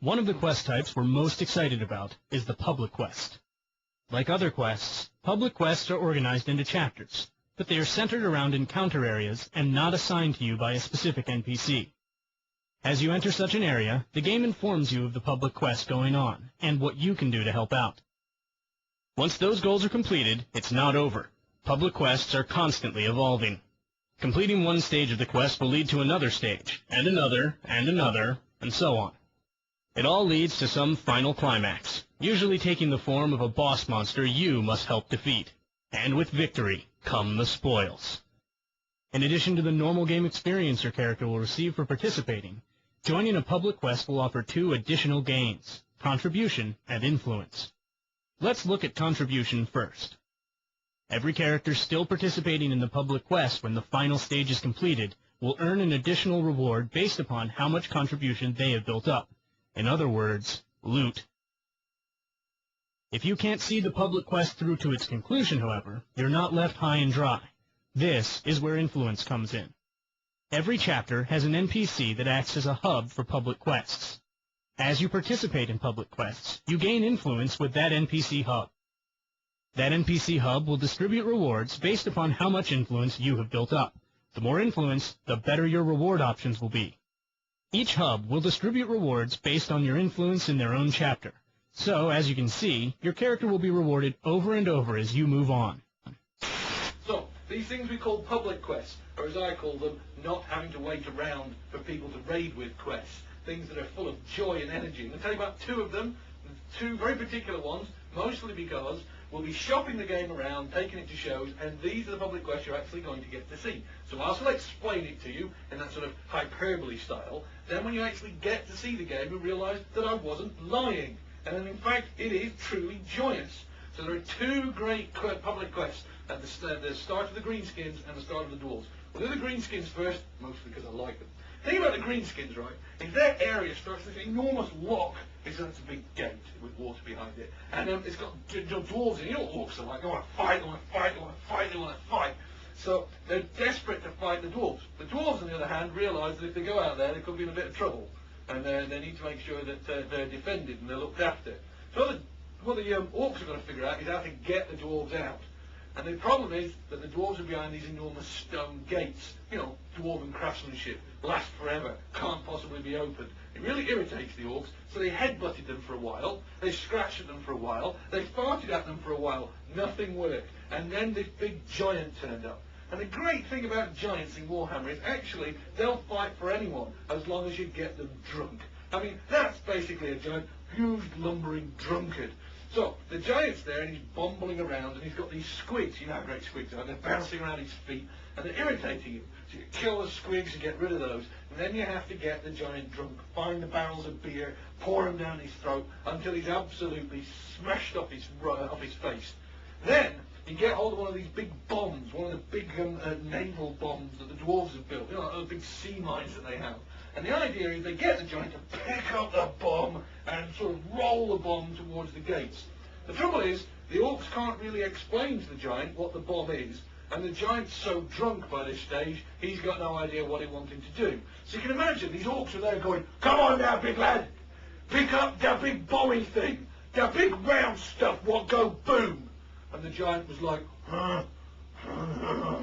One of the quest types we're most excited about is the public quest. Like other quests, public quests are organized into chapters, but they are centered around encounter areas and not assigned to you by a specific NPC. As you enter such an area, the game informs you of the public quest going on, and what you can do to help out. Once those goals are completed, it's not over. Public quests are constantly evolving. Completing one stage of the quest will lead to another stage, and another, and so on. It all leads to some final climax, usually taking the form of a boss monster you must help defeat. And with victory come the spoils. In addition to the normal game experience your character will receive for participating, joining a public quest will offer 2 additional gains, contribution and influence. Let's look at contribution first. Every character still participating in the public quest when the final stage is completed will earn an additional reward based upon how much contribution they have built up. In other words, loot. If you can't see the public quest through to its conclusion, however, you're not left high and dry. This is where influence comes in. Every chapter has an NPC that acts as a hub for public quests. As you participate in public quests, you gain influence with that NPC hub. That NPC hub will distribute rewards based upon how much influence you have built up. The more influence, the better your reward options will be. Each hub will distribute rewards based on your influence in their own chapter. So, as you can see, your character will be rewarded over and over as you move on. So, these things we call public quests, or as I call them, not having to wait around for people to raid with quests. Things that are full of joy and energy. And I'll tell you about 2 of them, 2 very particular ones, mostly because we'll be shopping the game around, taking it to shows, and these are the public quests you're actually going to get to see. So whilst I'll explain it to you in that sort of hyperbole style, then when you actually get to see the game, you realise that I wasn't lying. And in fact, it is truly joyous. So there are 2 great public quests at the start of the Greenskins and the start of the Dwarves. We'll do the Greenskins first, mostly because I like them. The thing about the Greenskins, right, is their area starts with this enormous lock. It's a big gate with water behind it. And it's got dwarves in it. You know what orcs are like. They want to fight, they want to fight, they want to fight, they want to fight. So they're desperate to fight the dwarves. The dwarves, on the other hand, realise that if they go out there, they could be in a bit of trouble. And they need to make sure that they're defended and they're looked after. So what the orcs are going to figure out is how to get the dwarves out. And the problem is that the dwarves are behind these enormous stone gates. You know, dwarven craftsmanship, last forever, can't possibly be opened. It really irritates the orcs, so they headbutted them for a while, they scratched at them for a while, they farted at them for a while, nothing worked. And then this big giant turned up. And the great thing about giants in Warhammer is actually they'll fight for anyone as long as you get them drunk. I mean, that's basically a giant, huge, lumbering drunkard. So, the giant's there and he's bumbling around and he's got these squigs, you know how great squigs are, they're bouncing around his feet and they're irritating him. So you kill the squigs, you get rid of those, and then you have to get the giant drunk, find the barrels of beer, pour them down his throat until he's absolutely smashed off his face. Then, you get hold of one of these big bombs, one of the big naval bombs that the dwarves have built, you know, those big sea mines that they have. And the idea is they get the giant to pick up the bomb and sort of roll the bomb towards the gates. The trouble is, the orcs can't really explain to the giant what the bomb is, and the giant's so drunk by this stage, he's got no idea what he wanted to do. So you can imagine, these orcs are there going, "Come on now, big lad, pick up that big bomby thing, that big round stuff what go boom." And the giant was like, "Huh, huh,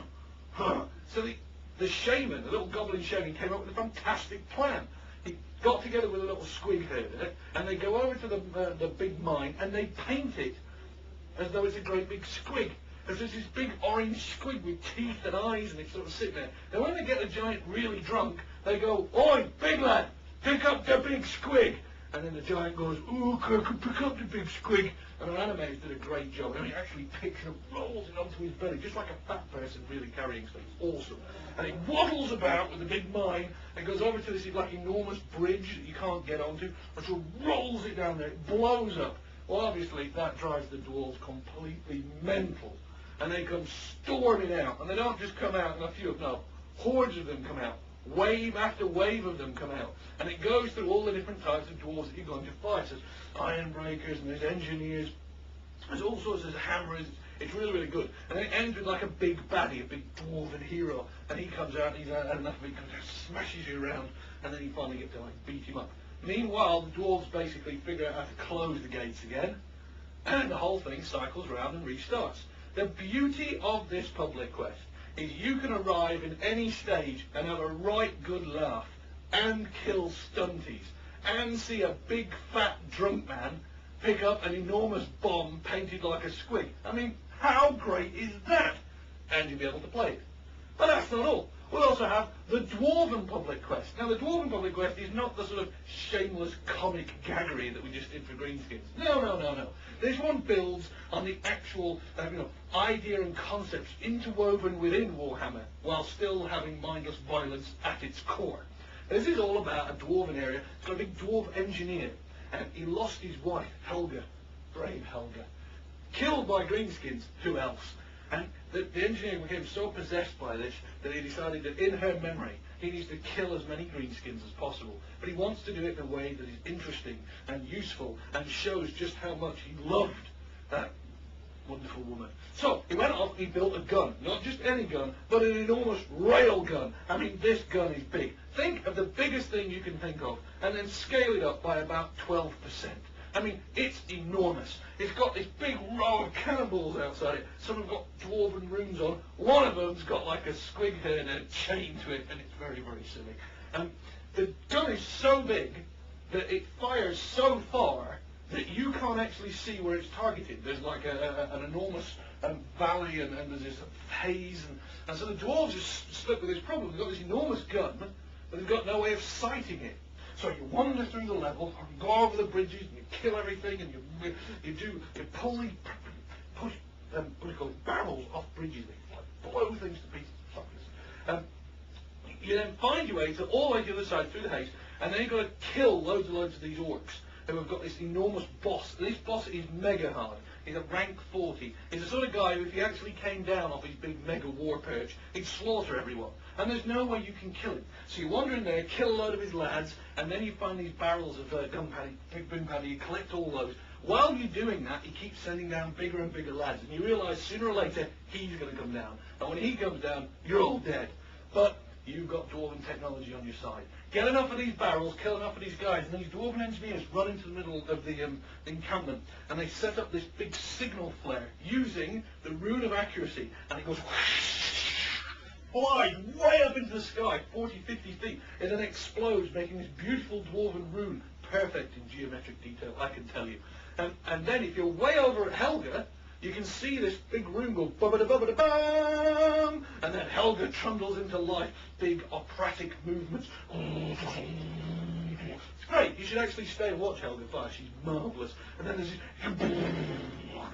huh." So the shaman, the little goblin shaman, came up with a fantastic plan. He got together with a little squig herder, and they go over to the big mine, and they paint it as though it's a great big squig. As there's this big orange squig with teeth and eyes, and it's sort of sitting there. Now when they get the giant really drunk, they go, "Oi, big lad, pick up the big squig." And then the giant goes, "Ooh, I can pick up the big squig." And our animators did a great job. I mean, he actually picks it up, rolls it onto his belly, just like a fat person really carrying stuff. It's awesome. And he waddles about with the big mine and goes over to this like enormous bridge that you can't get onto, and so rolls it down there. It blows up. Well, obviously, that drives the dwarves completely mental. And they come storming out. And they don't just come out in a few of them, no. Hordes of them come out. Wave after wave of them come out. And it goes through all the different types of dwarves that you're going to fight. There's iron breakers and there's engineers. There's all sorts of hammers. It's really, really good. And then it ends with like a big baddie, a big dwarven hero. And he comes out and he's had enough of it, comes out, smashes you around, and then you finally get to like beat him up. Meanwhile, the dwarves basically figure out how to close the gates again, and the whole thing cycles around and restarts. The beauty of this public quest is you can arrive in any stage and have a right good laugh, and kill stunties, and see a big fat drunk man pick up an enormous bomb painted like a squig. I mean, how great is that? And you'll be able to play it. But that's not all. We'll also have the Dwarven Public Quest. Now, the Dwarven Public Quest is not the sort of shameless comic gaggery that we just did for Greenskins. No. This one builds on the actual idea and concepts interwoven within Warhammer, while still having mindless violence at its core. This is all about a dwarven area. It's got a big dwarf engineer, and he lost his wife, Helga, brave Helga, killed by Greenskins. Who else? And the engineer became so possessed by this that he decided that in her memory he needs to kill as many Greenskins as possible. But he wants to do it in a way that is interesting and useful and shows just how much he loved that wonderful woman. So he went off, he built a gun. Not just any gun, but an enormous rail gun. I mean, this gun is big. Think of the biggest thing you can think of and then scale it up by about 12%. I mean, it's enormous. It's got this big row of cannonballs outside it. Some have got dwarven runes on. One of them's got like a squig head and a chain to it, and it's very, very silly. The gun is so big that it fires so far that you can't actually see where it's targeted. There's like an enormous valley, and there's this haze, and so the dwarves are stuck with this problem. They've got this enormous gun, but they've got no way of sighting it. So you wander through the level, and go over the bridges, and you kill everything, and you pull these push what do you call it, barrels off bridges, they blow things to pieces. You then find your way all the way to the other side through the haze, and then you've got to kill loads and loads of these orcs who have got this enormous boss. This boss is mega hard. He's at rank 40. He's the sort of guy who, if he actually came down off his big mega war perch, he'd slaughter everyone. And there's no way you can kill him. So you wander in there, kill a load of his lads, and then you find these barrels of gunpowder, you collect all those. While you're doing that, he keeps sending down bigger and bigger lads, and you realise sooner or later he's going to come down. And when he comes down, you're all dead. But you've got dwarven technology on your side. Get enough of these barrels, kill enough of these guys, and these dwarven engineers run into the middle of the encampment, and they set up this big signal flare using the rune of accuracy, and it goes flies way up into the sky, 40, 50 feet. It then explodes, making this beautiful dwarven rune, perfect in geometric detail, I can tell you. And then if you're way over at Helga, you can see this big rune go bum, and then Helga trundles into life, big operatic movements. It's great. You should actually stay and watch Helga fire. She's marvellous. And then there's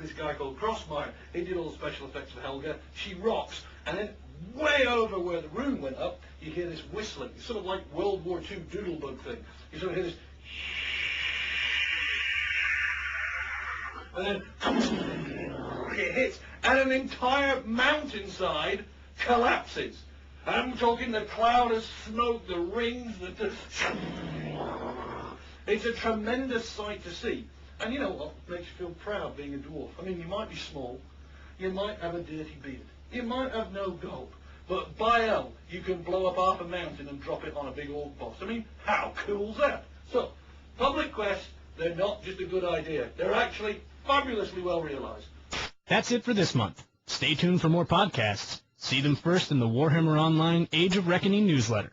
this guy called Crossmire. He did all the special effects for Helga. She rocks. And then way over where the rune went up, you hear this whistling. It's sort of like World War II doodlebug thing. You sort of hear this, and then it hits, and an entire mountainside collapses. I'm talking the cloud of smoke, the rings, it's a tremendous sight to see. And you know what? It makes you feel proud being a dwarf. I mean, you might be small, you might have a dirty beard, you might have no gold, but by hell, you can blow up half a mountain and drop it on a big orc boss. I mean, how cool's that? So, public quests, they're not just a good idea. They're actually fabulously well realized. That's it for this month. Stay tuned for more podcasts. See them first in the Warhammer Online Age of Reckoning newsletter.